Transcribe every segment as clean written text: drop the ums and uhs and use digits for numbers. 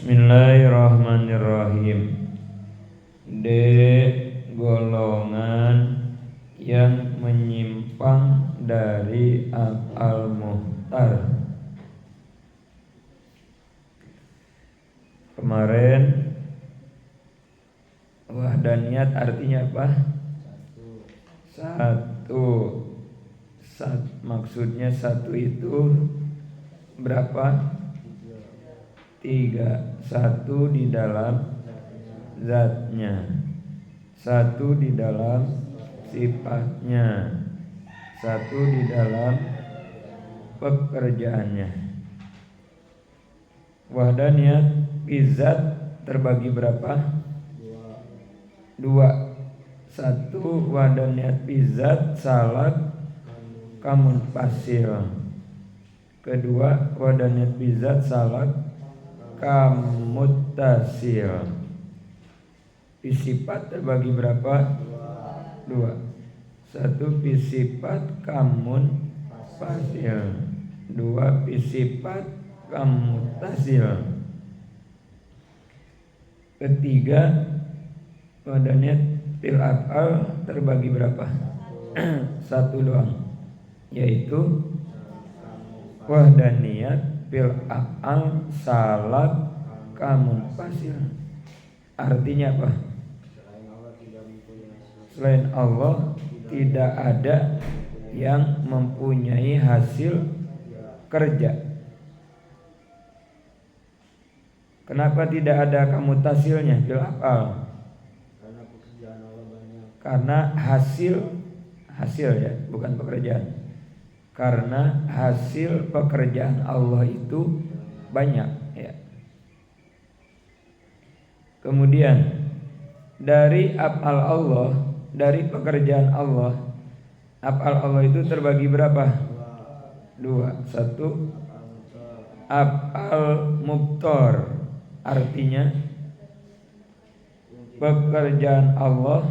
Bismillahirrahmanirrahim. D. Golongan yang menyimpang dari al-muhtar. Kemarin wahdaniyat artinya apa? Satu. Maksudnya satu itu berapa? Tiga. Satu di dalam zatnya, satu di dalam sifatnya, satu di dalam pekerjaannya. Wahdaniyat izat terbagi berapa? Dua. Satu wahdaniyat izat salat kamun pasil. Kedua wahdaniyat izat salat kamutasil. Sifat terbagi berapa? Dua. Satu sifat kamun pasil. Dua sifat kamutasil. Ketiga wadaniyat fil af'al terbagi berapa? Satu doang, yaitu wahdaniyat fil af'al salat kamun pasil. Artinya apa? Selain Allah tidak ada yang mempunyai hasil kerja. Kenapa tidak ada kamutasilnya fil af'al? Karena hasil ya, bukan pekerjaan. Karena hasil pekerjaan Allah itu banyak ya. Kemudian dari af'al Allah, dari pekerjaan Allah, af'al Allah itu terbagi berapa? Dua. Satu af'al mubtor, artinya pekerjaan Allah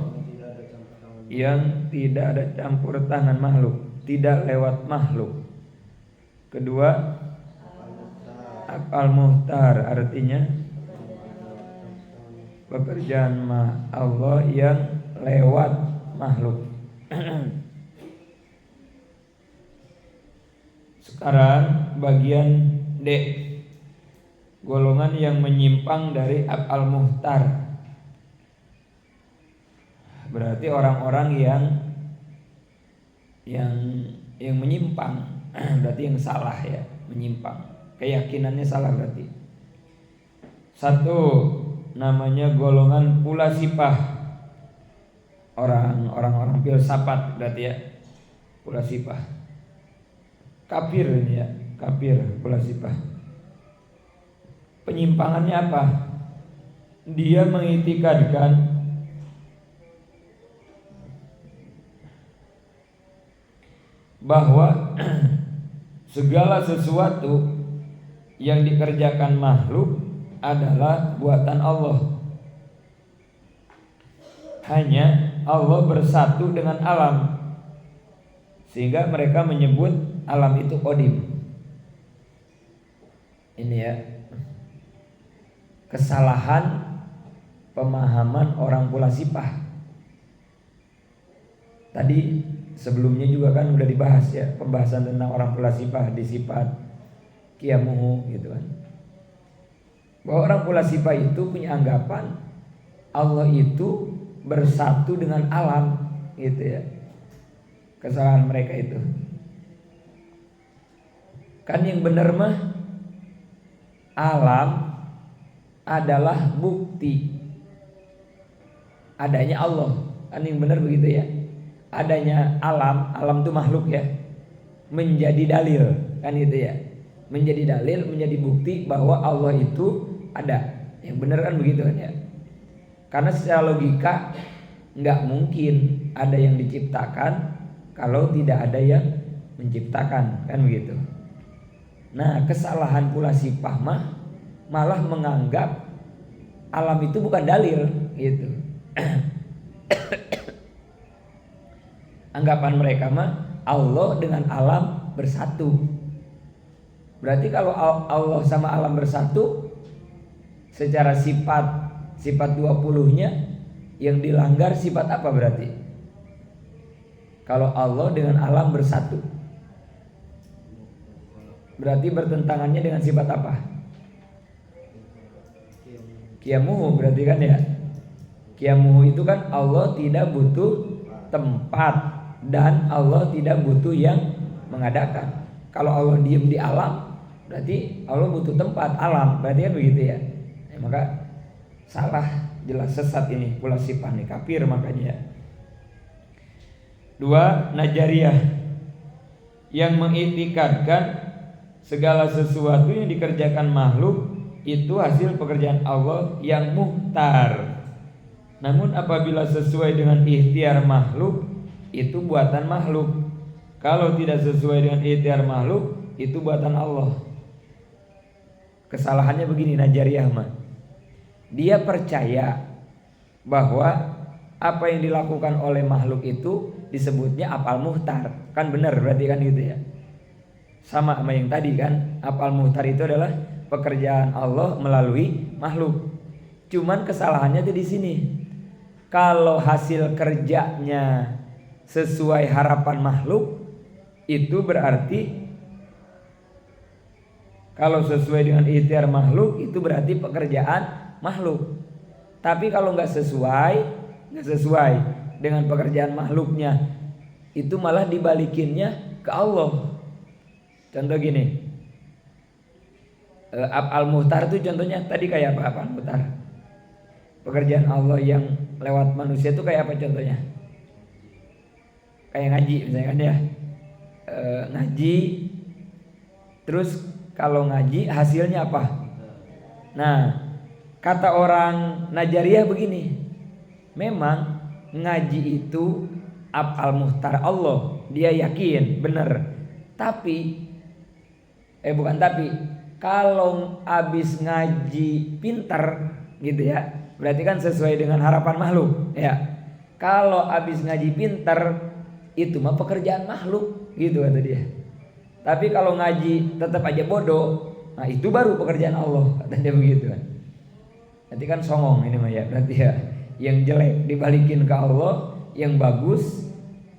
yang tidak ada campur tangan makhluk, tidak lewat makhluk. Kedua af'al muhtar, artinya pekerjaan Allah yang lewat makhluk. Sekarang bagian D, golongan yang menyimpang dari af'al muhtar. Berarti orang-orang yang menyimpang, berarti yang salah ya, menyimpang. Keyakinannya salah berarti. Satu, namanya golongan pulasipah. Orang-orang filsafat berarti ya, pulasipah. Kafir ini ya, kafir pulasipah. Penyimpangannya apa? Dia mengitikadkan bahwa segala sesuatu yang dikerjakan makhluk adalah buatan Allah. Hanya Allah bersatu dengan alam, sehingga mereka menyebut alam itu qadim. Ini ya, kesalahan pemahaman orang pulasipah. Tadi sebelumnya juga kan udah dibahas ya, pembahasan tentang orang pulasipah di sifat qiyamuhu gitu kan. Bahwa orang pulasipah itu punya anggapan Allah itu bersatu dengan alam gitu ya. Kesalahan mereka itu. Kan yang benar mah alam adalah bukti adanya Allah. Kan yang benar begitu ya. Adanya alam itu makhluk ya, menjadi dalil kan gitu ya, menjadi dalil, menjadi bukti bahwa Allah itu ada. Yang benar kan begitu kan ya. Karena secara logika nggak mungkin ada yang diciptakan kalau tidak ada yang menciptakan kan begitu. Nah, kesalahan pulasipah malah menganggap alam itu bukan dalil gitu. Anggapan mereka Allah dengan alam bersatu. Berarti kalau Allah sama alam bersatu, secara sifat 20-nya yang dilanggar sifat apa berarti? Kalau Allah dengan alam bersatu, berarti bertentangannya dengan sifat apa? Qiyamuhu berarti kan ya. Qiyamuhu itu kan Allah tidak butuh tempat dan Allah tidak butuh yang mengadakan. Kalau Allah diem di alam, berarti Allah butuh tempat, alam, berarti kan begitu ya. Maka salah, jelas sesat ini pula sifat nih, kafir makanya. 2. Najariyah yang mengiktikadkan segala sesuatu yang dikerjakan makhluk itu hasil pekerjaan Allah yang muhtar. Namun apabila sesuai dengan ikhtiar makhluk itu buatan makhluk. Kalau tidak sesuai dengan ikhtiar makhluk itu buatan Allah. Kesalahannya begini Najariyah mah. Dia percaya bahwa apa yang dilakukan oleh makhluk itu disebutnya af'al muhtar. Kan benar berarti kan gitu ya. Sama yang tadi kan, af'al muhtar itu adalah pekerjaan Allah melalui makhluk. Cuman kesalahannya tuh di sini. Kalau hasil kerjanya sesuai harapan makhluk, itu berarti kalau sesuai dengan ikhtiar makhluk itu berarti pekerjaan makhluk. Tapi kalau nggak sesuai dengan pekerjaan makhluknya, itu malah dibalikinnya ke Allah. Contoh gini, af'al muhtar itu contohnya tadi kayak apa af'al muhtar? Pekerjaan Allah yang lewat manusia itu kayak apa contohnya? Kayak ngaji misalnya kan ya. Ngaji, terus kalau ngaji hasilnya apa? Nah, kata orang Najariyah begini, memang ngaji itu af'al muhtar Allah, dia yakin benar. Tapi kalau abis ngaji pintar gitu ya, berarti kan sesuai dengan harapan makhluk ya. Kalau abis ngaji pintar itu mah pekerjaan makhluk gitu kata dia. Tapi kalau ngaji tetap aja bodoh, nah itu baru pekerjaan Allah kata dia begitu kan. Nanti kan songong ini mah ya, berarti ya yang jelek dibalikin ke Allah, yang bagus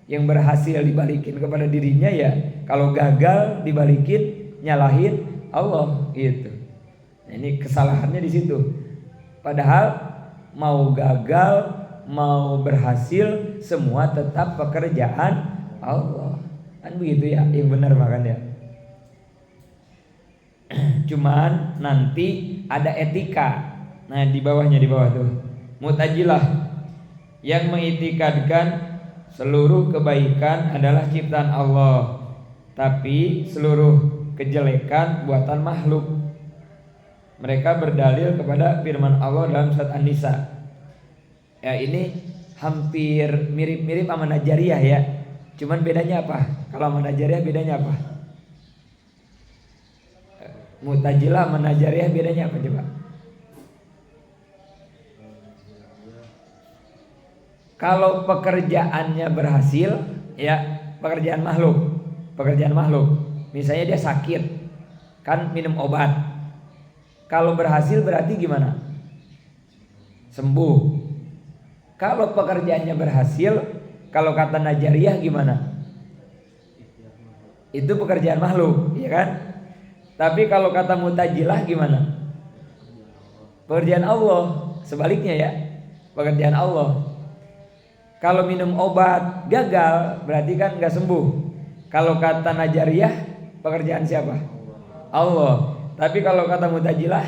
yang berhasil dibalikin kepada dirinya ya. Kalau gagal dibalikin nyalahin Allah gitu. Nah, ini kesalahannya di situ. Padahal mau gagal mau berhasil semua tetap pekerjaan Allah. Kan begitu ya, yang benar makanya. Cuman nanti ada etika. Nah, di bawah tuh. Mu'tazilah yang mengitikadkan seluruh kebaikan adalah ciptaan Allah, tapi seluruh kejelekan buatan makhluk. Mereka berdalil kepada firman Allah dalam surat An-Nisa. Ya, ini hampir mirip-mirip sama Najariyah ya. Cuman bedanya apa? Kalau sama Najariyah bedanya apa? Mu'tazilah sama Najariyah bedanya apa coba? Kalau pekerjaannya berhasil, ya pekerjaan makhluk. Misalnya dia sakit, kan minum obat. Kalau berhasil berarti gimana? Sembuh. Kalau pekerjaannya berhasil, kalau kata Najariyah gimana? Itu pekerjaan makhluk, ya kan? Tapi kalau kata Mu'tazilah gimana? Pekerjaan Allah. Sebaliknya ya, pekerjaan Allah. Kalau minum obat gagal, berarti kan nggak sembuh. Kalau kata Najariyah, pekerjaan siapa? Allah. Tapi kalau kata Mu'tazilah,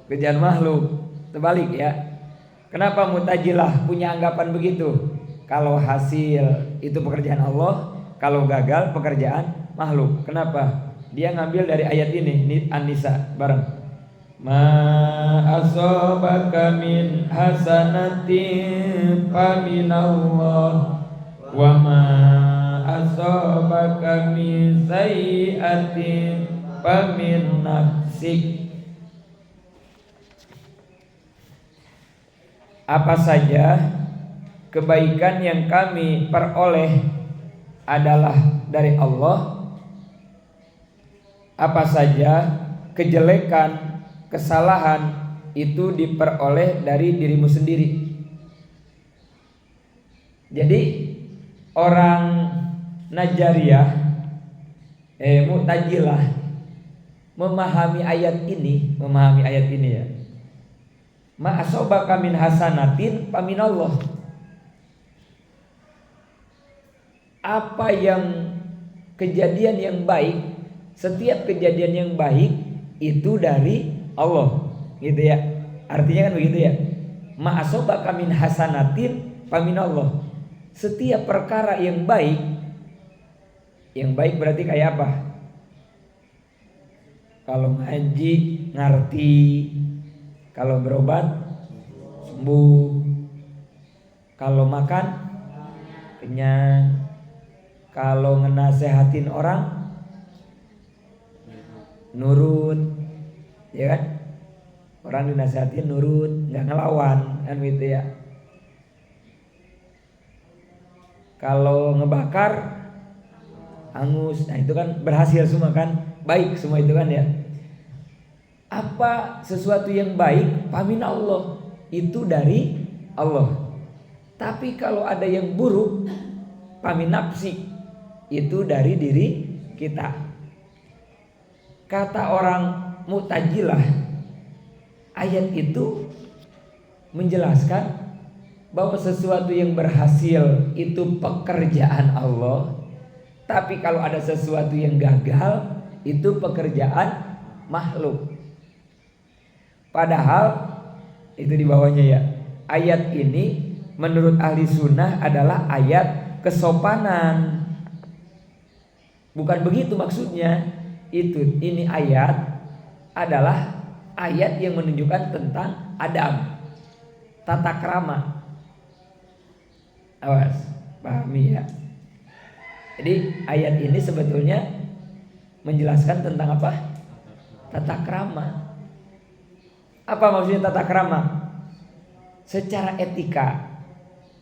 pekerjaan makhluk. Terbalik ya. Kenapa Mu'tazilah punya anggapan begitu? Kalau hasil itu pekerjaan Allah, kalau gagal pekerjaan makhluk. Kenapa? Dia ngambil dari ayat ini An-Nisa bareng. Ma asabaka min hasanatin fa minallah wa ma asabaka min sayyi'atin fa min nafsik. Apa saja kebaikan yang kami peroleh adalah dari Allah. Apa saja kejelekan kesalahan itu diperoleh dari dirimu sendiri. Jadi orang Najariyah, Mu'tazilah memahami ayat ini ya. Ma asobaka min hasanatin faminallah. Apa yang kejadian yang baik, setiap kejadian yang baik itu dari Allah, gitu ya. Artinya kan begitu ya. Ma asobaka min hasanatin faminallah. Setiap perkara yang baik berarti kayak apa? Kalau ngaji ngerti, kalau berobat sembuh, kalau makan kenyang, kalau ngenasehatin orang nurut, ya kan? Orang dinasehatin nurut, nggak ngelawan, kan gitu ya. Kalau ngebakar hangus, nah itu kan berhasil semua kan, baik semua itu kan ya. Apa sesuatu yang baik, pamin Allah, itu dari Allah. Tapi kalau ada yang buruk, pamin nafsi, itu dari diri kita. Kata orang Mu'tazilah, ayat itu menjelaskan bahwa sesuatu yang berhasil itu pekerjaan Allah. Tapi kalau ada sesuatu yang gagal, itu pekerjaan makhluk. Padahal itu di bawahnya ya. Ayat ini menurut ahli sunnah adalah ayat kesopanan. Bukan begitu maksudnya. Ini ayat adalah ayat yang menunjukkan tentang adab, tata krama. Awas, pahami ya. Jadi ayat ini sebetulnya menjelaskan tentang apa? Tata krama. Apa maksudnya tata krama? Secara etika,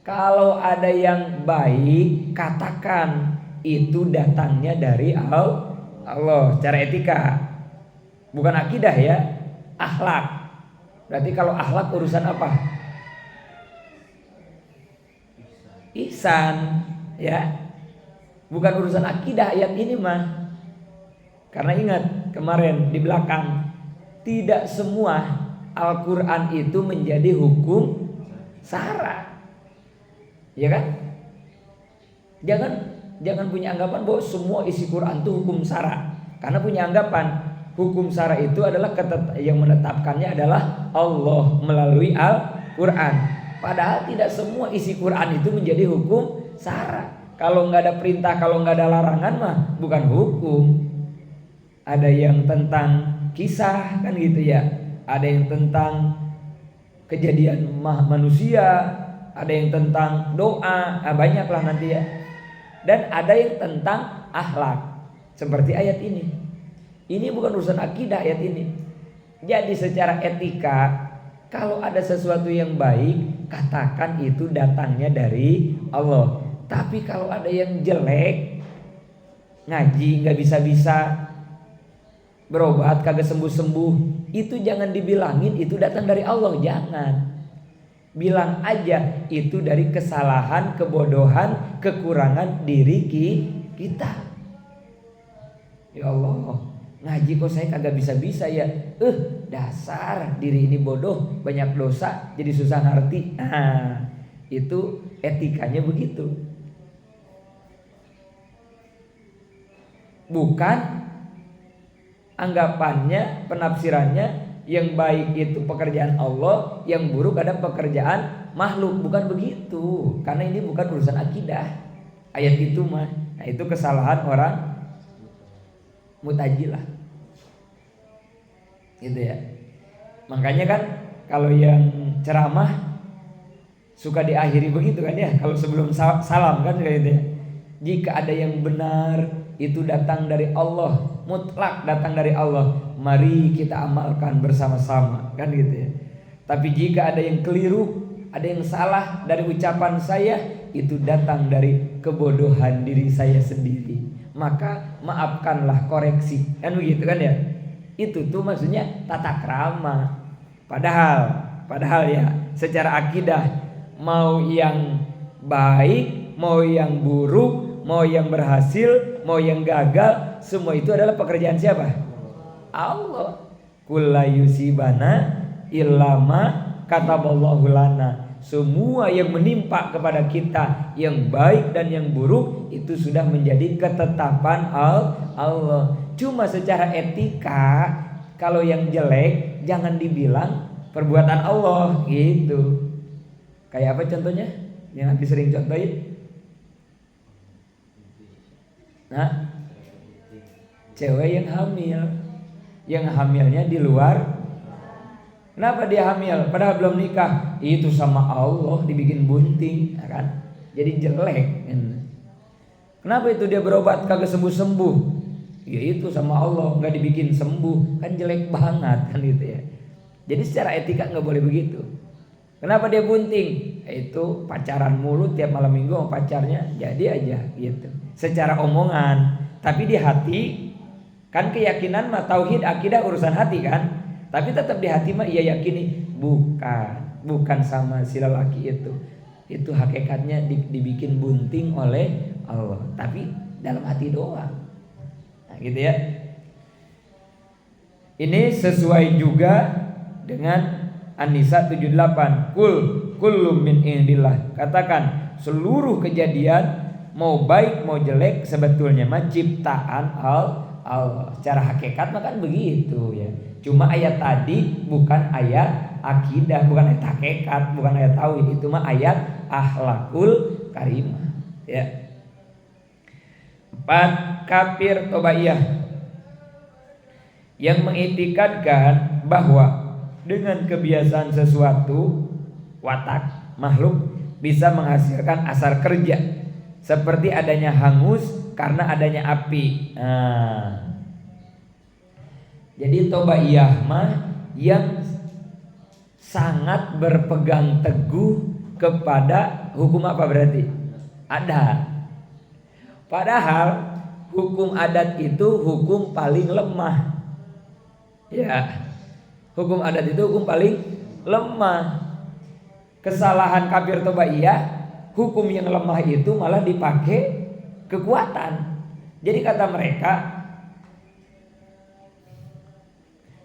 kalau ada yang baik, katakan itu datangnya dari Allah. Secara etika, bukan akidah ya, akhlak. Berarti kalau akhlak urusan apa? Ihsan, ya. Bukan urusan akidah ayat ini mah. Karena ingat kemarin di belakang, tidak semua Al-Quran itu menjadi hukum syara, ya kan? Jangan punya anggapan bahwa semua isi Quran itu hukum syara. Karena punya anggapan hukum syara itu adalah yang menetapkannya adalah Allah melalui Al-Quran. Padahal tidak semua isi Quran itu menjadi hukum syara. Kalau nggak ada perintah, kalau nggak ada larangan mah bukan hukum. Ada yang tentang kisah kan gitu ya. Ada yang tentang kejadian manusia, ada yang tentang doa, banyak lah nanti ya. Dan ada yang tentang akhlak, seperti ayat ini. Ini bukan urusan akidah ayat ini. Jadi secara etika, kalau ada sesuatu yang baik, katakan itu datangnya dari Allah. Tapi kalau ada yang jelek, ngaji nggak bisa-bisa, berobat kagak sembuh-sembuh, itu jangan dibilangin itu datang dari Allah, jangan. Bilang aja itu dari kesalahan, kebodohan, kekurangan diri kita. Ya Allah, ngaji kok saya kagak bisa-bisa ya. Dasar diri ini bodoh, banyak dosa, jadi susah ngerti. Nah, itu etikanya begitu. Bukan anggapannya, penafsirannya yang baik itu pekerjaan Allah, yang buruk ada pekerjaan makhluk. Bukan begitu. Karena ini bukan urusan akidah. Ayat itu mah, nah itu kesalahan orang Mu'tazilah. Gitu ya. Makanya kan kalau yang ceramah suka diakhiri begitu kan ya. Kalau sebelum salam kan kayak gitu ya. Jika ada yang benar itu datang dari Allah, mutlak datang dari Allah, mari kita amalkan bersama-sama, kan gitu ya. Tapi jika ada yang keliru, ada yang salah dari ucapan saya, itu datang dari kebodohan diri saya sendiri, maka maafkanlah, koreksi, kan begitu kan ya. Itu tuh maksudnya tata krama. Padahal ya secara akidah mau yang baik, mau yang buruk, mau yang berhasil, mau yang gagal, semua itu adalah pekerjaan siapa? Allah. Kulla yusibana illama kataballahu lana. Semua yang menimpa kepada kita yang baik dan yang buruk itu sudah menjadi ketetapan Allah. Cuma secara etika kalau yang jelek jangan dibilang perbuatan Allah gitu. Kayak apa contohnya? Yang nanti sering contohin? Nah, cewek yang hamil, yang hamilnya di luar. Kenapa dia hamil? Padahal belum nikah. Itu sama Allah dibikin bunting, ya kan? Jadi jelek. Kenapa itu dia berobat kagak sembuh-sembuh? Ya itu sama Allah nggak dibikin sembuh, kan jelek banget kan gitu ya. Jadi secara etika nggak boleh begitu. Kenapa dia bunting? Itu pacaran mulu tiap malam minggu sama pacarnya, jadi aja gitu. Secara omongan, tapi di hati kan keyakinan mah tauhid akidah urusan hati kan. Tapi tetap di hati mah ia yakini bukan sama si lelaki itu. Itu hakikatnya dibikin bunting oleh Allah. Tapi dalam hati doang. Nah, gitu ya. Ini sesuai juga dengan An-Nisa 78. Kullu min indillah. Katakan seluruh kejadian mau baik mau jelek sebetulnya mah ciptaan Allah. Secara hakikat mah kan begitu ya. Cuma ayat tadi bukan ayat akidah, bukan ayat hakikat, bukan ayat tauhid, itu mah ayat akhlakul karimah ya. 4. Kafir tobaiyah yang mengiktikadkan bahwa dengan kebiasaan sesuatu watak makhluk bisa menghasilkan asar kerja seperti adanya hangus karena adanya api. Jadi tobaiyah mah yang sangat berpegang teguh kepada hukum apa berarti? Adat. Padahal hukum adat itu hukum paling lemah. Ya. Hukum adat itu hukum paling lemah. Kesalahan kafir tobaiyah, hukum yang lemah itu malah dipakai kekuatan. Jadi kata mereka,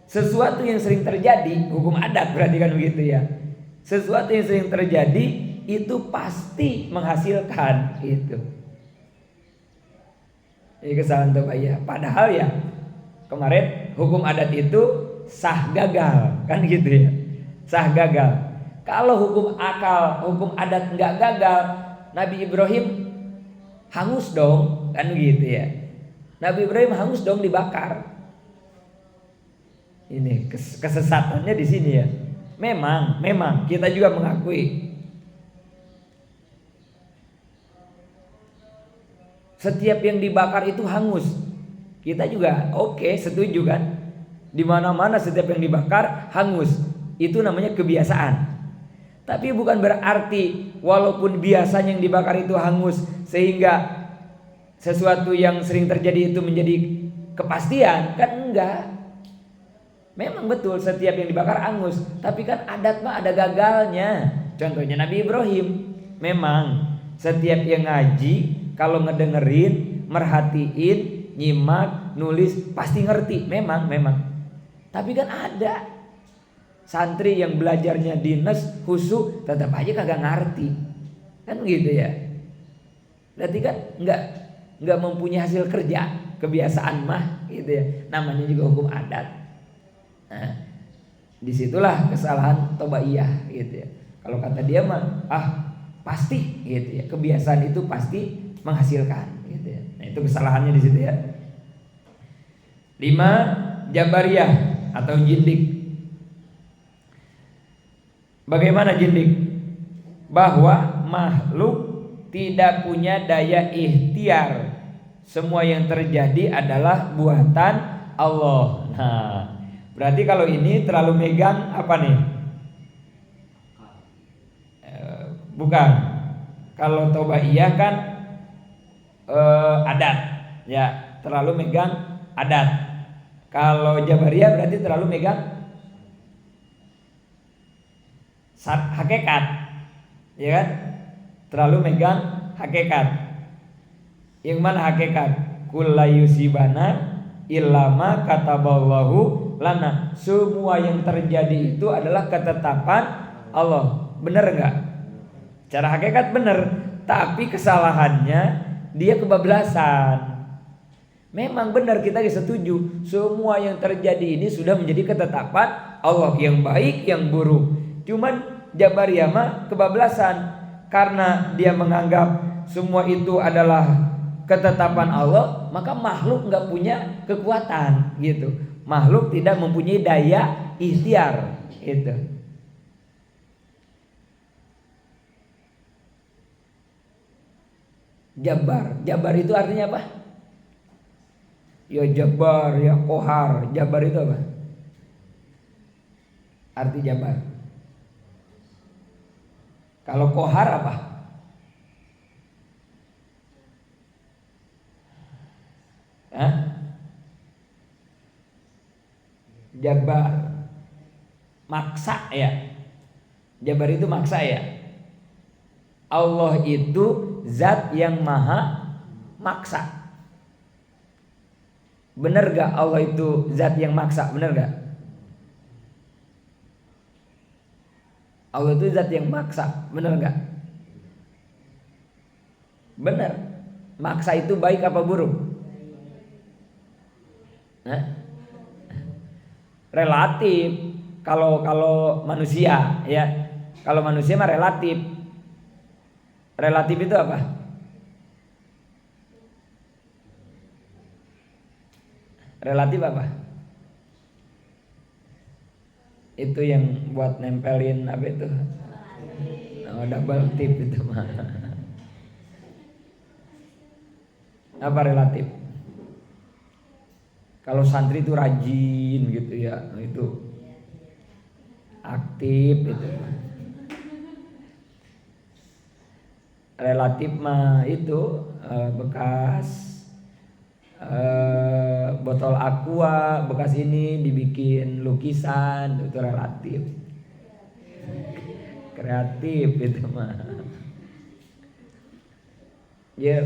sesuatu yang sering terjadi, hukum adat berarti kan begitu ya. Sesuatu yang sering terjadi itu pasti menghasilkan itu. Ini kesalahan tobaiyah. Padahal ya kemarin hukum adat itu sah gagal kan gitu ya. Sah gagal. Kalau hukum akal, hukum adat enggak gagal, Nabi Ibrahim hangus dong kan gitu ya. Nabi Ibrahim hangus dong dibakar. Ini kesesatannya di sini ya. Memang kita juga mengakui setiap yang dibakar itu hangus. Kita juga oke, setuju kan? Di mana-mana setiap yang dibakar hangus. Itu namanya kebiasaan. Tapi bukan berarti walaupun biasanya yang dibakar itu hangus sehingga sesuatu yang sering terjadi itu menjadi kepastian, kan enggak. Memang betul setiap yang dibakar hangus, tapi kan adat mah ada gagalnya. Contohnya Nabi Ibrahim. Memang setiap yang ngaji kalau ngedengerin, merhatiin, nyimak, nulis pasti ngerti. Memang. Tapi kan ada santri yang belajarnya dinas khusyuk tetap aja kagak ngerti. Kan gitu ya. Berarti kan enggak mempunyai hasil kerja, kebiasaan mah gitu ya. Namanya juga hukum adat. Nah, disitulah kesalahan tobaiyah gitu ya. Kalau kata dia mah pasti gitu ya, kebiasaan itu pasti menghasilkan gitu ya. Nah, itu kesalahannya di situ ya. 5. Jabariyah atau jindik. Bagaimana jindik? Bahwa makhluk tidak punya daya ikhtiar. Semua yang terjadi adalah buatan Allah. Nah, berarti kalau ini terlalu megang apa nih? Bukan. Kalau tobaiyah kan adat, ya terlalu megang adat. Kalau Jabariyah berarti terlalu megang hakikat, ya kan? Terlalu megang hakikat. Yang mana hakikat? Kulla yusibana illama kataballahu lana. Semua yang terjadi itu adalah ketetapan Allah. Benar enggak? Cara hakikat benar, tapi kesalahannya dia kebablasan. Memang benar, kita setuju semua yang terjadi ini sudah menjadi ketetapan Allah, yang baik yang buruk. Cuman Jabariyah mah kebablasan karena dia menganggap semua itu adalah ketetapan Allah, maka makhluk nggak punya kekuatan gitu. Makhluk tidak mempunyai daya ikhtiar itu. Jabar itu artinya apa? Ya Jabar, ya Kohar. Jabar itu apa? Arti Jabar. Kalau Kohar apa? Hah? Jabar. Maksa ya. Jabar itu maksa ya. Allah itu zat yang maha maksa. Benar gak Allah itu zat yang maksa? Benar gak? Allah itu zat yang maksa. Benar gak? Benar. Maksa itu baik apa buruk? Hah? Relatif. Kalau manusia ya. Kalau manusia mah relatif. Relatif itu apa? Relatif apa? Itu yang buat nempelin apa itu? Oh, double tip itu mah. Apa relatif? Kalau santri itu rajin gitu ya, itu aktif itu. Relatif mah itu bekas botol aqua bekas ini dibikin lukisan, itu relatif. Kreatif itu mah. Ya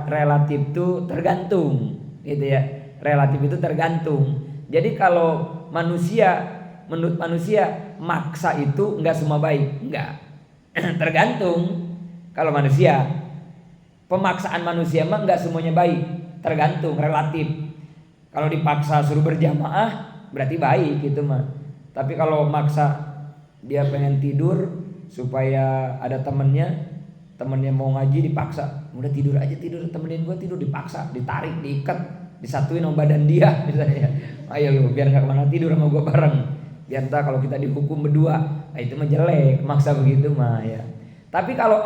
relatif itu tergantung gitu ya. Relatif itu tergantung. Jadi kalau menurut manusia maksa itu enggak semua baik, enggak. Tergantung. Kalau manusia, pemaksaan manusia mah enggak semuanya baik, tergantung, relatif. Kalau dipaksa suruh berjamaah berarti baik gitu mah. Tapi kalau maksa dia pengen tidur supaya ada temennya mau ngaji dipaksa, udah tidur aja, tidur, temenin gue tidur, dipaksa, ditarik, diikat, disatuin sama badan dia misalnya. Ayo lu biar nggak kemana tidur sama gue bareng. Biar entah kalau kita dihukum berdua, nah itu mah jelek, maksa begitu mah ya. Tapi kalau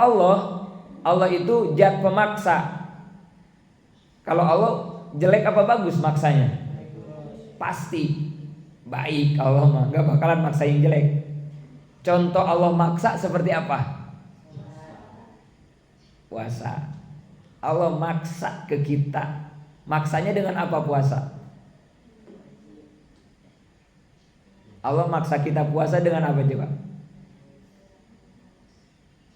Allah itu zat pemaksa. Kalau Allah jelek apa bagus maksanya? Pasti baik. Allah mah nggak bakalan maksa yang jelek. Contoh Allah maksa seperti apa? Puasa. Allah maksa ke kita. Maksanya dengan apa puasa? Allah maksa kita puasa dengan apa coba?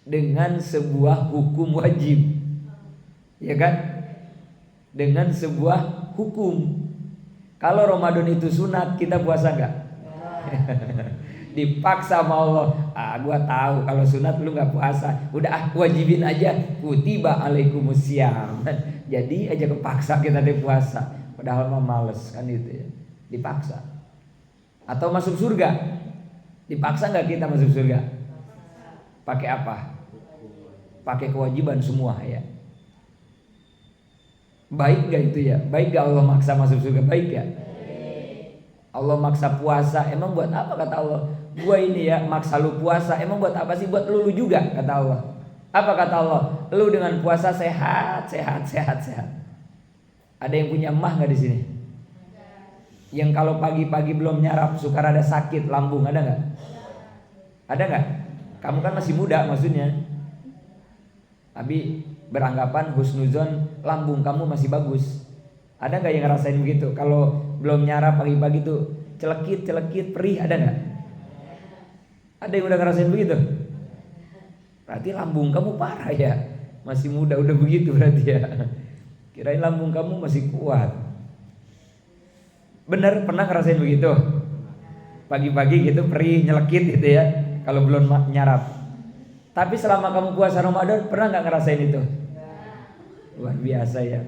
Dengan sebuah hukum wajib. Ya kan? Dengan sebuah hukum. Kalau Ramadan itu sunat, kita puasa enggak? Dipaksa sama Allah. Gua tahu kalau sunat lu enggak puasa. Udah wajibin aja. Kutiba alaikumusiyam. Jadi aja kepaksa kita di puasa. Padahal mah males kan itu ya. Dipaksa. Atau masuk surga. Dipaksa enggak kita masuk surga? Pakai apa? Pakai kewajiban semua ya. Baik gak itu ya? Baik gak Allah maksa masuk surga? Baik gak? Allah maksa puasa, emang buat apa kata Allah? Gua ini ya maksa lu puasa, emang buat apa sih? Buat lu juga kata Allah. Apa kata Allah? Lu dengan puasa sehat. Ada yang punya emah gak di sini? Yang kalau pagi-pagi belum nyarap suka rada sakit lambung, ada gak? Ada gak? Kamu kan masih muda maksudnya. Abi beranggapan husnuzon lambung kamu masih bagus. Ada nggak yang ngerasain begitu? Kalau belum nyarap pagi-pagi tuh celekit perih, ada nggak? Ada yang udah ngerasain begitu? Berarti lambung kamu parah ya. Masih muda udah begitu berarti ya. Kirain lambung kamu masih kuat. Bener pernah ngerasain begitu? Pagi-pagi gitu perih nyelekit gitu ya. Kalau belum nyarap. Tapi selama kamu puasa Ramadan pernah nggak ngerasain itu? Luar biasa ya.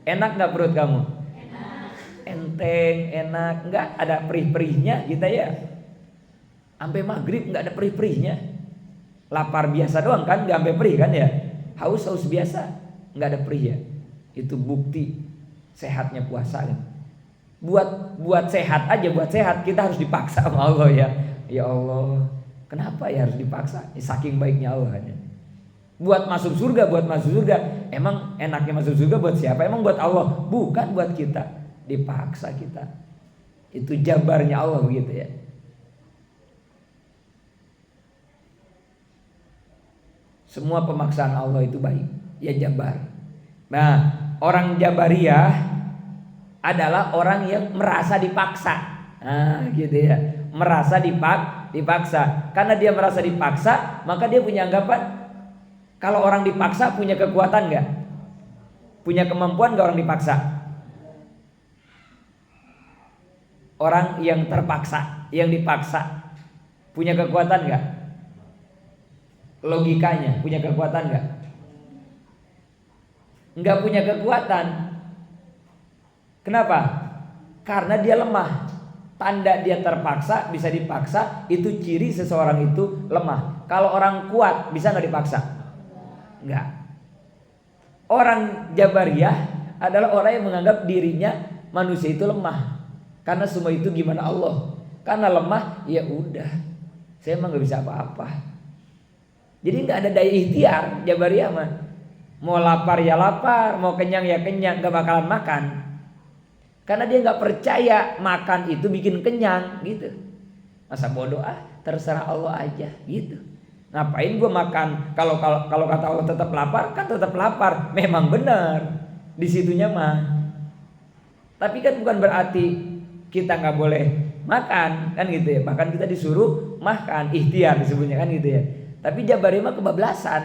Enak nggak perut kamu? Enteng, enak, nggak ada perih-perihnya kita ya. Sampai maghrib nggak ada perih-perihnya. Lapar biasa doang kan, nggak sampai perih kan ya. Haus biasa, nggak ada perih ya. Itu bukti sehatnya puasa kan. Buat sehat aja, buat sehat kita harus dipaksa sama Allah ya. Ya Allah, kenapa ya harus dipaksa? Saking baiknya Allah kan. Buat masuk surga, emang enaknya masuk surga buat siapa? Emang buat Allah, bukan buat kita. Dipaksa kita. Itu jabarnya Allah begitu ya. Semua pemaksaan Allah itu baik, ya jabar. Nah, orang Jabariyah adalah orang yang merasa dipaksa. Nah, gitu ya. Merasa dipaksa. Karena dia merasa dipaksa, maka dia punya anggapan kalau orang dipaksa punya kekuatan nggak? Punya kemampuan nggak orang dipaksa? Orang yang terpaksa, yang dipaksa, punya kekuatan nggak? Logikanya punya kekuatan nggak? Nggak punya kekuatan. Kenapa? Karena dia lemah. Tanda dia terpaksa, bisa dipaksa, itu ciri seseorang itu lemah. Kalau orang kuat bisa nggak dipaksa? Enggak. Orang Jabariyah adalah orang yang menganggap dirinya manusia itu lemah. Karena semua itu gimana Allah. Karena lemah, ya udah. Saya emang nggak bisa apa-apa. Jadi nggak ada daya ikhtiar Jabariyah mah. Mau lapar ya lapar, mau kenyang ya kenyang, nggak bakalan makan. Karena dia nggak percaya makan itu bikin kenyang gitu. Masa bodoh terserah Allah aja gitu. Ngapain gue makan? Kalau kata Allah tetap lapar, kan tetap lapar. Memang benar di situnya mah. Tapi kan bukan berarti kita nggak boleh makan kan gitu ya. Bahkan kita disuruh makan, ikhtiar disebutnya kan gitu ya. Tapi Jabariyah mah kebablasan,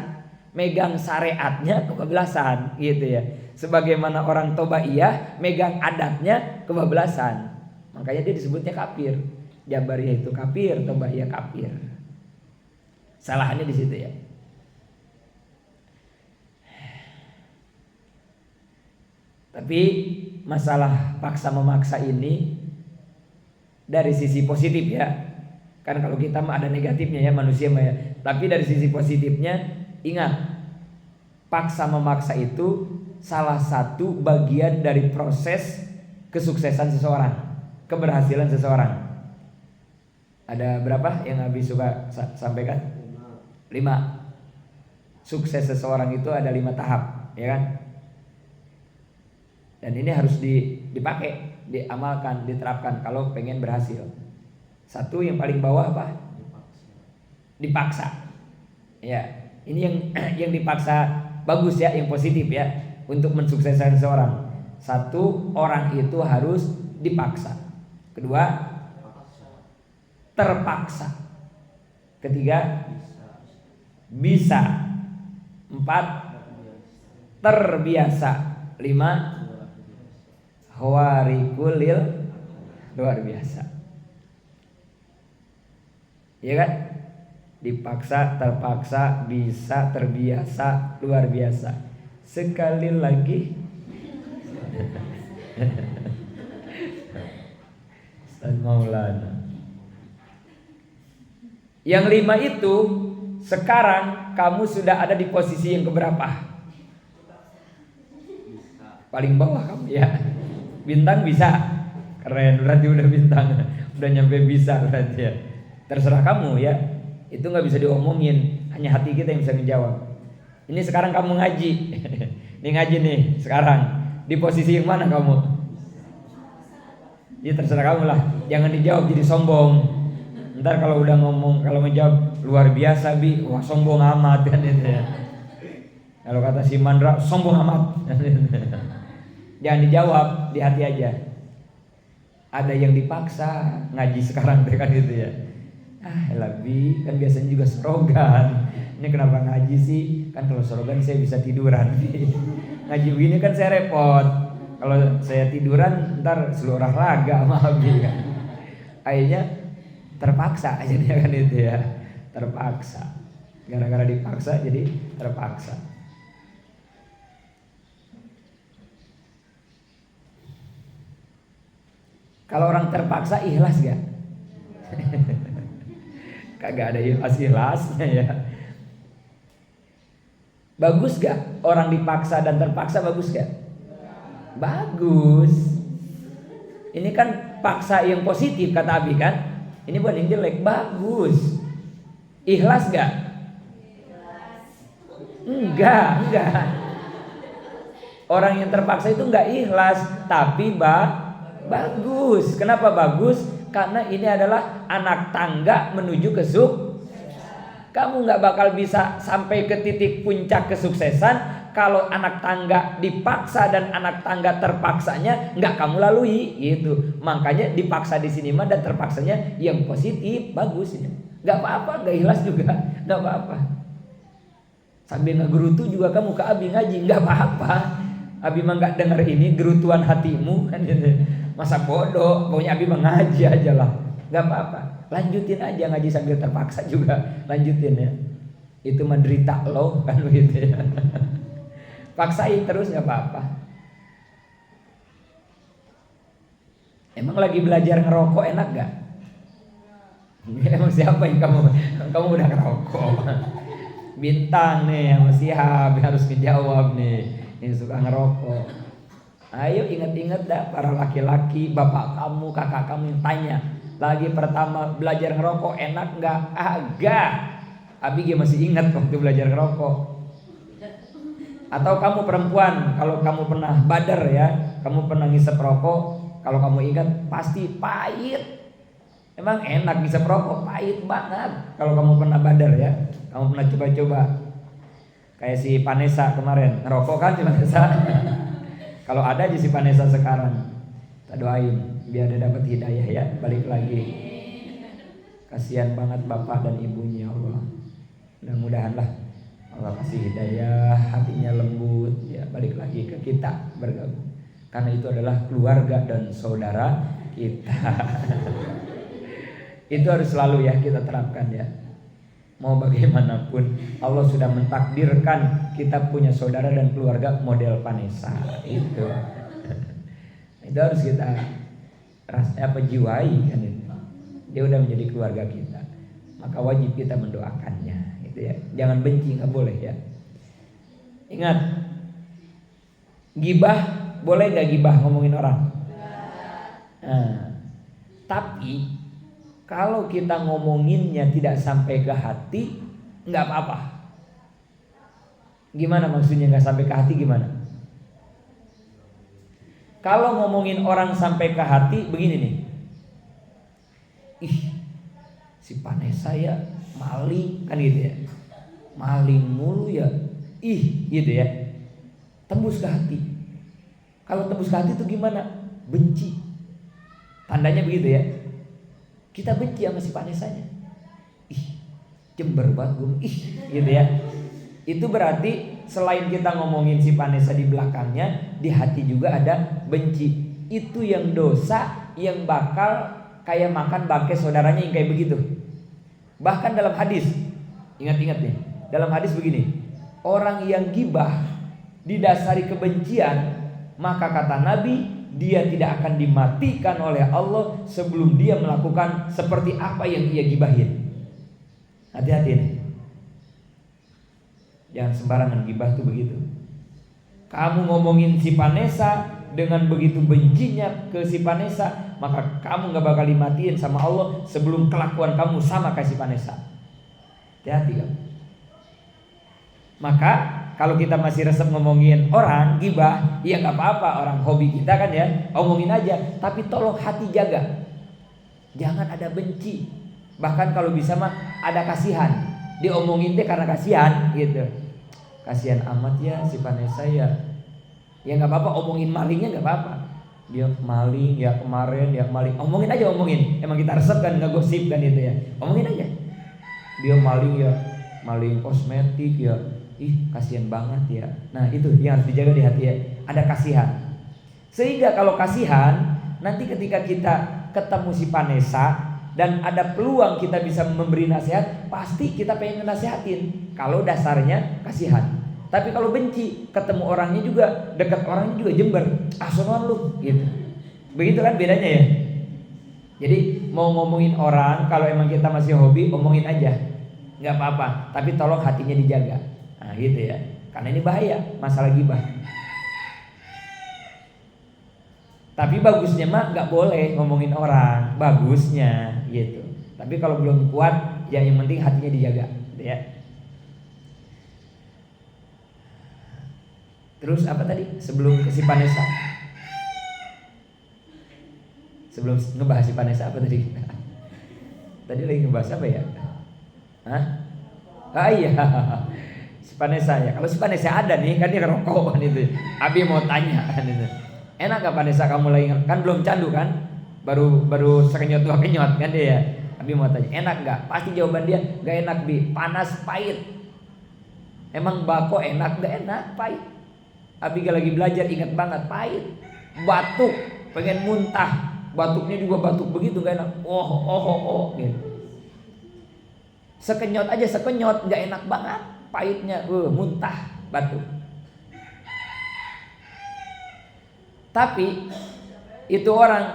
megang syariatnya kebablasan gitu ya. Sebagaimana orang Tobaiyah megang adatnya kebablasan. Makanya dia disebutnya kafir. Jabariyah itu kafir, Tobaiyah kafir. Salahnya di situ ya. Tapi masalah paksa memaksa ini dari sisi positif ya. Kan kalau kita mah ada negatifnya ya manusia mah ya. Tapi dari sisi positifnya ingat, paksa memaksa itu salah satu bagian dari proses kesuksesan seseorang, keberhasilan seseorang. Ada berapa yang habis suka sampaikan? 5. Sukses seseorang itu ada 5 tahap, ya kan? Dan ini harus dipakai, diamalkan, diterapkan kalau pengen berhasil. 1 yang paling bawah apa? Dipaksa. Ya, ini yang dipaksa bagus ya, yang positif ya, untuk mensukseskan seseorang. 1, orang itu harus dipaksa. 2, terpaksa. 3, bisa. 4, terbiasa. 5, khawarikulil, luar biasa. Ya kan? Dipaksa, terpaksa, bisa, terbiasa, luar biasa. Sekali lagi. Ustaz Maulana. Yang 5 itu sekarang kamu sudah ada di posisi yang keberapa? Paling bawah kamu ya. Bintang bisa. Keren, berarti udah bintang. Udah nyampe bisa berarti ya. Terserah kamu ya. Itu gak bisa diomongin. Hanya hati kita yang bisa menjawab. Ini sekarang kamu ngaji. Ini ngaji nih sekarang. Di posisi yang mana kamu? Ya terserah kamu lah. Jangan dijawab jadi sombong. Ntar kalau udah ngomong, kalau menjawab luar biasa bi, wah sombong amat kan itu ya. Kalau kata si Mandra, sombong amat. Jangan dijawab, di hati aja. Ada yang dipaksa ngaji sekarang kan gitu ya. Lebih kan biasanya juga sorogan. Ini kenapa ngaji sih? Kan kalau sorogan saya bisa tiduran. Ngaji begini kan saya repot. Kalau saya tiduran ntar seluruh olahraga sama Abi kan. Akhirnya terpaksa aja dia kan itu ya. Terpaksa. Gara-gara dipaksa jadi terpaksa. Kalau orang terpaksa ikhlas gak? Kagak ada ikhlas-ikhlasnya ya. Bagus gak? Orang dipaksa dan terpaksa bagus gak? Bagus. Ini kan paksa yang positif kata Abi kan. Ini bukan yang jelek, bagus. Ikhlas gak? Enggak. Orang yang terpaksa itu enggak ikhlas, tapi bagus. Kenapa bagus? Karena ini adalah anak tangga menuju ke Kamu nggak bakal bisa sampai ke titik puncak kesuksesan kalau anak tangga dipaksa dan anak tangga terpaksanya nggak kamu lalui gitu. Makanya dipaksa di sini mah dan terpaksanya yang positif, bagus ini. Nggak apa-apa, nggak ikhlas juga, nggak apa-apa. Sambil ngegerutu juga kamu ke Abi ngaji, nggak apa-apa. Abi mah nggak denger ini gerutuan hatimu kan gitu. Masa bodoh, pokoknya Abi mengaji aja lah, nggak apa-apa. Lanjutin aja ngaji sambil terpaksa juga, lanjutin ya. Itu menderita lo kan begitu ya. Paksain terus nggak apa-apa. Emang lagi belajar ngerokok enak gak? Emang siapa yang kamu udah ngerokok? Bintang nih sama Siap harus dijawab nih yang suka ngerokok. Ayo ingat-ingat dah para laki-laki, bapak kamu, kakak kamu yang tanya. Lagi pertama belajar ngerokok enak nggak? Agak. Abi masih ingat waktu belajar ngerokok. Atau kamu perempuan, kalau kamu pernah badar ya, kamu pernah ngisep rokok, kalau kamu ingat pasti pahit. Emang enak ngisep rokok, pahit banget. Kalau kamu pernah badar ya, kamu pernah coba-coba. Kayak si Vanessa kemarin ngerokok kan si Vanessa. Kalau ada aja si Vanessa sekarang, kita doain biar dia dapat hidayah ya, balik lagi. Kasihan banget bapak dan ibunya, Allah. Mudah-mudahan lah Allah kasih hidayah, hatinya lembut ya, balik lagi ke kita bergabung. Karena itu adalah keluarga dan saudara kita. Itu harus selalu ya kita terapkan ya. Mau bagaimanapun Allah sudah mentakdirkan kita punya saudara dan keluarga model Vanessa. Itu harus kita jiwai kan itu. Dia udah menjadi keluarga kita, maka wajib kita mendoakannya gitu ya. Jangan benci, nggak boleh ya. Ingat, gibah boleh nggak gibah ngomongin orang? Nah, tapi kalau kita ngomonginnya tidak sampai ke hati, nggak apa-apa. Gimana maksudnya nggak sampai ke hati gimana? Kalau ngomongin orang sampai ke hati begini nih. Ih, si Vanessa ya maling kan gitu ya. Maling mulu ya. Ih, gitu ya. Tembus ke hati. Kalau tembus ke hati itu gimana? Benci. Tandanya begitu ya. Kita benci sama si Vanessa-nya. Ih, jember banget gue. Ih, gitu ya. Itu berarti selain kita ngomongin si Vanessa di belakangnya, di hati juga ada benci. Itu yang dosa yang bakal kayak makan bangkai saudaranya yang kayak begitu. Bahkan dalam hadis, ingat-ingat nih, dalam hadis begini, orang yang gibah didasari kebencian, maka kata Nabi, dia tidak akan dimatikan oleh Allah sebelum dia melakukan seperti apa yang ia gibahin. Hati-hati nih. Jangan sembarangan gibah tuh begitu. Kamu ngomongin si Vanessa dengan begitu bencinya ke si Vanessa, maka kamu gak bakal dimatiin sama Allah sebelum kelakuan kamu sama kayak si Vanessa. Hati-hati kamu. Maka kalau kita masih resep ngomongin orang gibah, ya gak apa-apa, orang hobi kita kan ya, omongin aja. Tapi tolong hati jaga, jangan ada benci. Bahkan kalau bisa mah ada kasihan. Diomongin deh karena kasihan gitu. Kasihan amat ya si Vanessa ya, Ya nggak apa-apa, omongin malingnya nggak apa-apa. Dia maling ya kemarin, dia maling. Omongin aja, omongin. Emang kita resep kan, nggak gosip kan itu ya. Omongin aja. Dia maling ya, maling kosmetik ya. Ih, kasihan banget ya. Nah, itu yang harus dijaga di hati ya. Ada kasihan. Sehingga kalau kasihan, nanti ketika kita ketemu si Vanessa dan ada peluang kita bisa memberi nasihat, pasti kita pengen nasihatin. Kalau dasarnya kasihan. Tapi kalau benci, ketemu orangnya juga, dekat orangnya juga jember, sonoan lu, gitu. Begitu kan bedanya ya. Jadi mau ngomongin orang, kalau emang kita masih hobi, omongin aja, nggak apa-apa. Tapi tolong hatinya dijaga. Nah gitu ya. Karena ini bahaya, masalah gibah. Tapi bagusnya mah nggak boleh ngomongin orang, bagusnya gitu. Tapi kalau belum kuat, ya yang penting hatinya dijaga, gitu ya. Terus apa tadi sebelum ke si Vanessa? Sebelum ngebahas si Vanessa apa tadi? Tadi lagi ngebahas apa ya? Hah? Ah iya, si Vanessa ya. Kalau si Vanessa ada nih, kan dia ngerokok kan itu. Abi mau tanya kan itu. Enak gak Vanessa kamu lagi kan belum candu kan? Baru sekenyot dua kenyot kan dia ya. Abi mau tanya, enak gak? Pasti jawaban dia gak enak Bi, panas pahit. Emang bako enak gak enak? Pahit. Abi lagi belajar ingat banget pahit, batuk, pengen muntah, batuknya juga batuk begitu gak enak, oh gitu. Sekenyot aja sekenyot gak enak banget, pahitnya, muntah, batuk. Tapi itu orang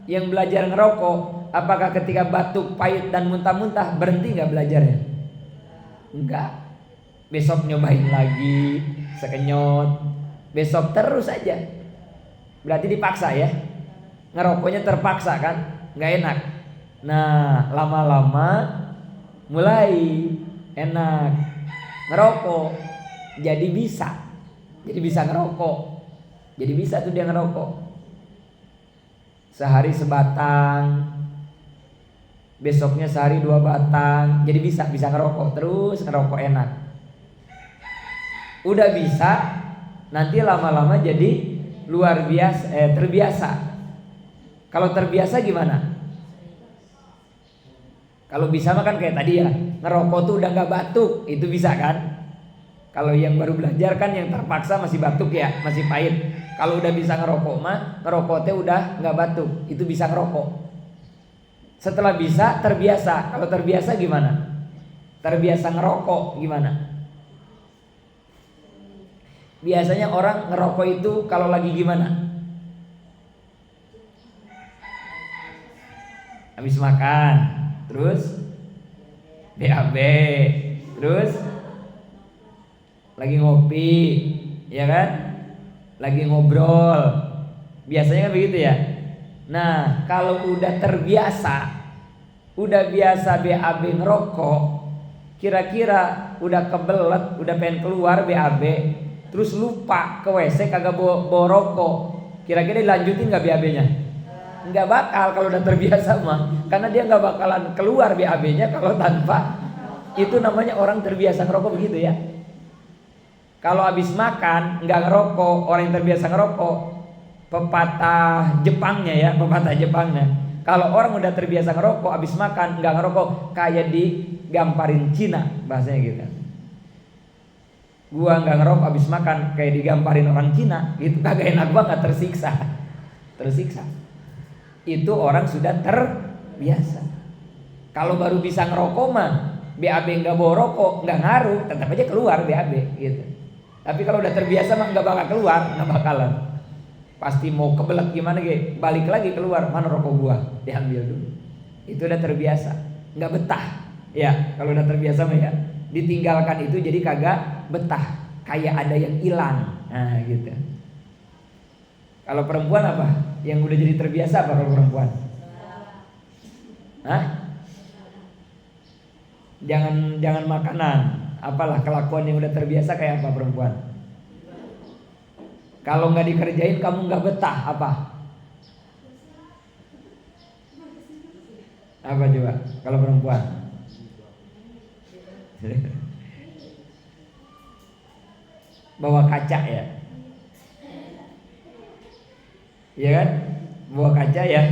yang belajar ngerokok, apakah ketika batuk, pahit dan muntah-muntah berhenti gak belajarnya? Enggak. Besok nyobain lagi, sekenyot. Besok terus aja. Berarti dipaksa ya. Ngerokoknya terpaksa kan, nggak enak. Nah lama-lama mulai enak ngerokok. Jadi bisa ngerokok. Jadi bisa tuh dia ngerokok. Sehari sebatang, besoknya sehari 2 batang. Jadi bisa ngerokok terus, ngerokok enak. Udah bisa, nanti lama-lama jadi luar biasa, terbiasa. Kalau terbiasa gimana? Kalau bisa mah kan kayak tadi ya, ngerokok tuh udah gak batuk, itu bisa kan? Kalau yang baru belajar kan yang terpaksa masih batuk ya, masih pahit. Kalau udah bisa ngerokok mah, ngerokoknya udah gak batuk, itu bisa ngerokok. Setelah bisa, terbiasa. Kalau terbiasa gimana? Terbiasa ngerokok gimana? Biasanya orang ngerokok itu kalau lagi gimana? Habis makan, terus BAB, terus lagi ngopi, ya kan? Lagi ngobrol. Biasanya kan begitu ya. Nah, kalau udah terbiasa, udah biasa BAB ngerokok, kira-kira udah kebelet, udah pengen keluar BAB, terus lupa ke WC kagak bawa rokok, kira-kira dilanjutin gak BAB-nya? Nggak bakal kalau udah terbiasa mah, karena dia nggak bakalan keluar BAB-nya kalau tanpa. Itu namanya orang terbiasa ngerokok begitu ya. Kalau habis makan nggak ngerokok, orang yang terbiasa ngerokok, pepatah Jepangnya. Kalau orang udah terbiasa ngerokok, habis makan nggak ngerokok, kayak digamparin Cina, bahasanya gitu. Gua nggak ngerokok habis makan kayak digamparin orang Cina, itu kagak enak banget, tersiksa. Itu orang sudah terbiasa. Kalau baru bisa ngerokok mah, BAB nggak bawa rokok nggak ngaruh, tetap aja keluar BAB gitu. Tapi kalau udah terbiasa mah nggak bakal keluar, nggak bakalan. Pasti mau kebelet gimana ge, balik lagi keluar, mana rokok gua, diambil dulu. Itu udah terbiasa, nggak betah. Ya kalau udah terbiasa mah ya, ditinggalkan itu jadi kagak betah, kayak ada yang hilang. Nah gitu. Kalau perempuan apa? Yang udah jadi terbiasa apa kalau perempuan? Hah? Jangan makanan, apalah kelakuan yang udah terbiasa kayak apa perempuan? Kalau nggak dikerjain kamu nggak betah apa? Apa coba? Kalau perempuan? Bawa kaca ya? Iya kan? Bawa kaca ya.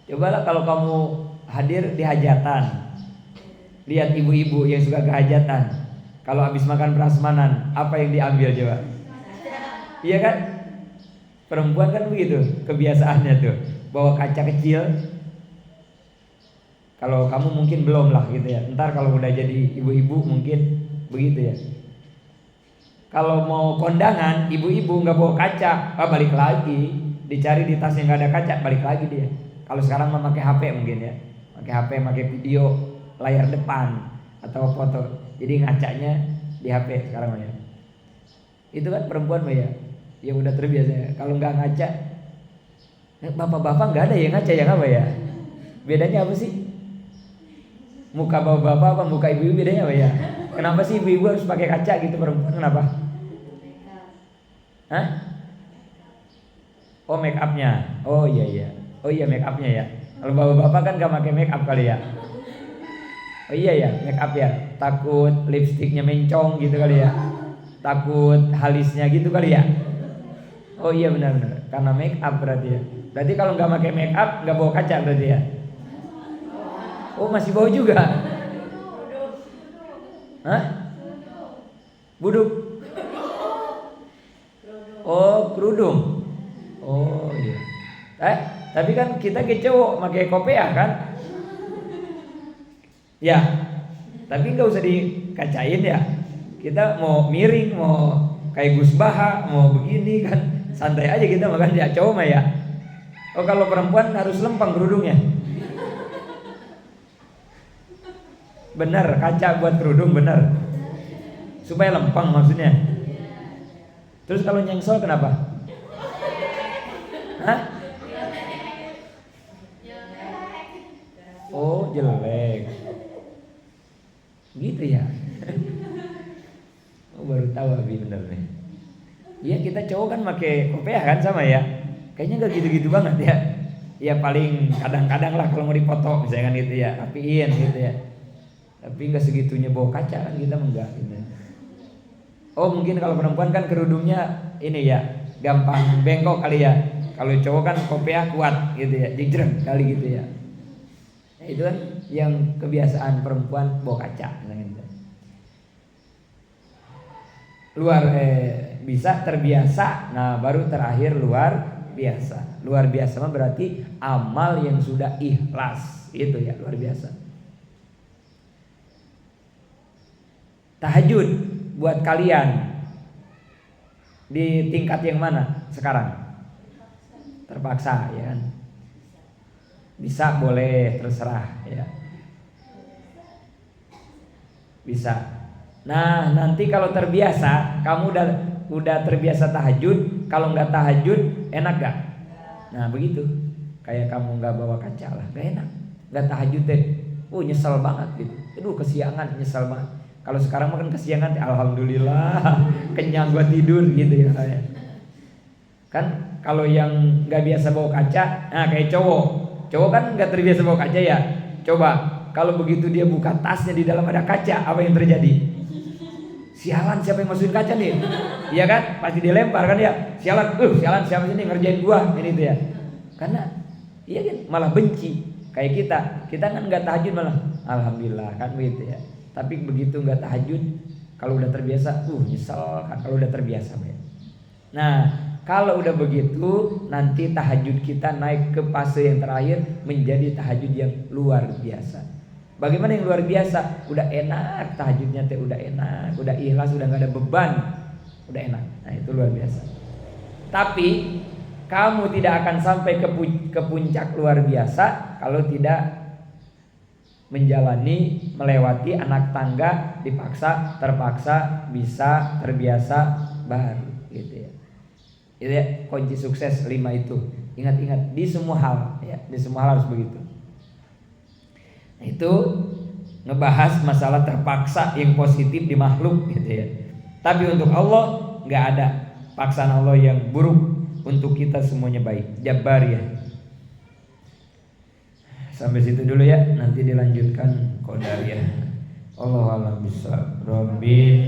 Cobalah kalau kamu hadir di hajatan, lihat ibu-ibu yang suka ke hajatan. Kalau habis makan prasmanan, apa yang diambil coba? Iya kan? Perempuan kan begitu kebiasaannya tuh, bawa kaca kecil. Kalau kamu mungkin belum lah gitu ya. Ntar kalau udah jadi ibu-ibu mungkin begitu ya. Kalau mau kondangan, ibu-ibu nggak bawa kaca, balik lagi, dicari di tas yang nggak ada kaca, balik lagi dia. Kalau sekarang mau pakai HP mungkin ya, pakai HP, pakai video layar depan atau foto, jadi ngacanya di HP sekarang ya. Itu kan perempuan ya, yang udah terbiasa ya. Kalau nggak ngaca, bapak-bapak nggak ada yang ngaca ya apa ya? Bedanya apa sih? Muka bapak-bapak apa muka ibu-ibu bedanya apa ya? Kenapa sih ibu-ibu harus pakai kaca gitu, perempuan kenapa? Hah? Oh, make upnya. Oh iya. Oh iya, make upnya ya. Kalau bapak-bapak kan gak pakai make up kali ya. Oh iya ya, make up ya. Takut lipstiknya mencong gitu kali ya. Takut halisnya gitu kali ya. Oh iya benar. Karena make up berarti ya. Berarti kalau nggak pakai make up nggak bawa kaca berarti ya. Oh masih bawa juga. Hah? Buduk. Oh kerudung. Oh iya. Tapi kan kita ke cowok pakai kopiah kan? Ya. Tapi nggak usah dikacain ya. Kita mau miring, mau kayak Gus Baha, mau begini kan santai aja kita makan ya cowok mah ya. Oh kalau perempuan harus lempeng kerudungnya. Benar, kaca buat kerudung benar. Supaya lempeng maksudnya. Terus kalau nyengsol kenapa? Hah? Oh jelek. Gitu ya. Oh baru tahu Abi bener nih. Iya kita cowok kan pakai kopiah kan sama ya. Kayaknya nggak gitu-gitu banget ya. Ya paling kadang-kadang lah kalau mau dipoto misalnya kan gitu ya, rapiin gitu ya. Tapi nggak segitunya bawa kaca kan kita enggak gitu. Oh mungkin kalau perempuan kan kerudungnya ini ya gampang bengkok kali ya. Kalau cowok kan kopiah kuat gitu ya, jejreng kali gitu ya. Nah, itu kan yang kebiasaan perempuan bawa kaca misalnya gitu. Bisa terbiasa, nah baru terakhir luar biasa. Luar biasa mah berarti amal yang sudah ikhlas, itu ya luar biasa. Tahajud buat kalian di tingkat yang mana sekarang? Terpaksa ya kan? Bisa boleh terserah ya. Bisa. Nah nanti kalau terbiasa, kamu udah terbiasa tahajud, kalau nggak tahajud enak gak? Nah begitu, kayak kamu nggak bawa kaca lah, nggak enak, nggak tahajud deh, nyesel banget gitu, aduh kesiangan, nyesel banget. Kalau sekarang makan kesiangan, alhamdulillah, kenyang gua tidur gitu ya. Kan kalau yang nggak biasa bawa kaca, nah kayak cowok kan nggak terbiasa bawa kaca ya. Coba kalau begitu dia buka tasnya di dalam ada kaca, apa yang terjadi? Sialan siapa yang masukin kaca nih? Iya kan? Pasti dilempar kan ya. Sialan siapa sih nih ngerjain gua ini tuh ya. Karena iya kan malah benci. Kayak kita kan nggak tahajud malah alhamdulillah kan begitu ya. Tapi begitu nggak tahajud, kalau udah terbiasa, nyesel kan kalau udah terbiasa ya. Nah, kalau udah begitu nanti tahajud kita naik ke fase yang terakhir menjadi tahajud yang luar biasa. Bagaimana yang luar biasa? Udah enak tahajudnya teh, udah enak, udah ikhlas, udah nggak ada beban, udah enak. Nah itu luar biasa. Tapi kamu tidak akan sampai ke puncak luar biasa kalau tidak menjalani, melewati anak tangga, dipaksa, terpaksa, bisa, terbiasa, baru gitu ya. Itu ya kunci sukses 5 itu. Ingat-ingat di semua hal ya, di semua hal harus begitu. Itu ngebahas masalah terpaksa yang positif di makhluk gitu ya. Tapi untuk Allah nggak ada paksaan Allah yang buruk, untuk kita semuanya baik. Jabbar ya. Sampai situ dulu ya, nanti dilanjutkan Qadariyah. Allahu a'lam bishawab. Rabbil